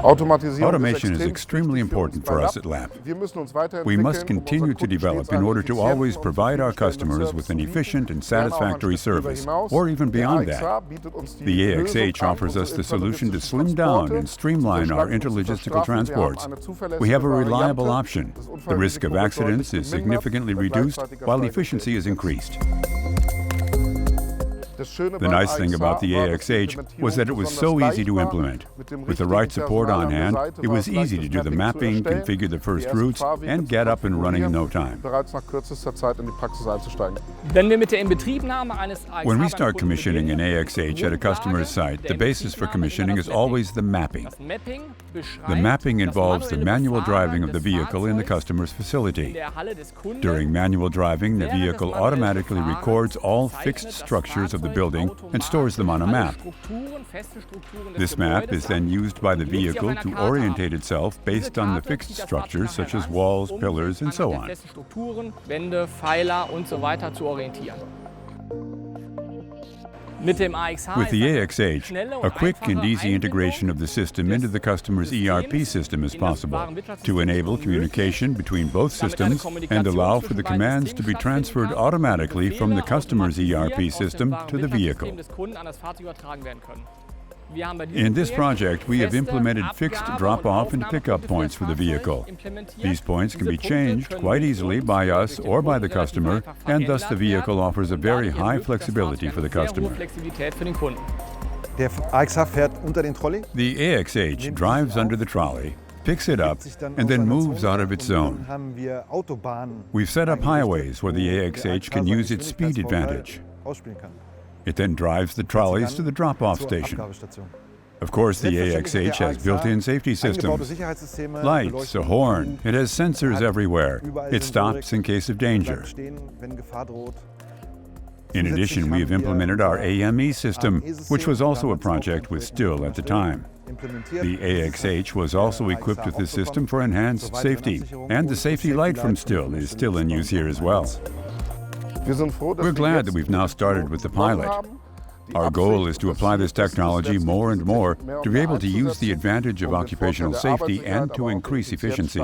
Automation is extremely important for us at LAPP. We must continue to develop in order to always provide our customers with an efficient and satisfactory service, or even beyond that. The AXH offers us the solution to slim down and streamline our interlogistical transports. We have a reliable option. The risk of accidents is significantly reduced, while efficiency is increased. The nice thing about the AXH was that it was so easy to implement. With the right support on hand, it was easy to do the mapping, configure the first routes, and get up and running in no time. When we start commissioning an AXH at a customer's site, the basis for commissioning is always the mapping. The mapping involves the manual driving of the vehicle in the customer's facility. During manual driving, the vehicle automatically records all fixed structures of the building and stores them on a map. This map is then used by the vehicle to orientate itself based on the fixed structures such as walls, pillars, and so on. With the AXH, a quick and easy integration of the system into the customer's ERP system is possible to enable communication between both systems and allow for the commands to be transferred automatically from the customer's ERP system to the vehicle. In this project, we have implemented fixed drop-off and pick-up points for the vehicle. These points can be changed quite easily by us or by the customer, and thus the vehicle offers a very high flexibility for the customer. The AXH drives under the trolley, picks it up, and then moves out of its zone. We've set up highways where the AXH can use its speed advantage. It then drives the trolleys to the drop-off station. Of course, the AXH has built-in safety systems. Lights, a horn, it has sensors everywhere. It stops in case of danger. In addition, we have implemented our AME system, which was also a project with STILL at the time. The AXH was also equipped with this system for enhanced safety, and the safety light from STILL is still in use here as well. We're glad that we've now started with the pilot. Our goal is to apply this technology more and more to be able to use the advantage of occupational safety and to increase efficiency.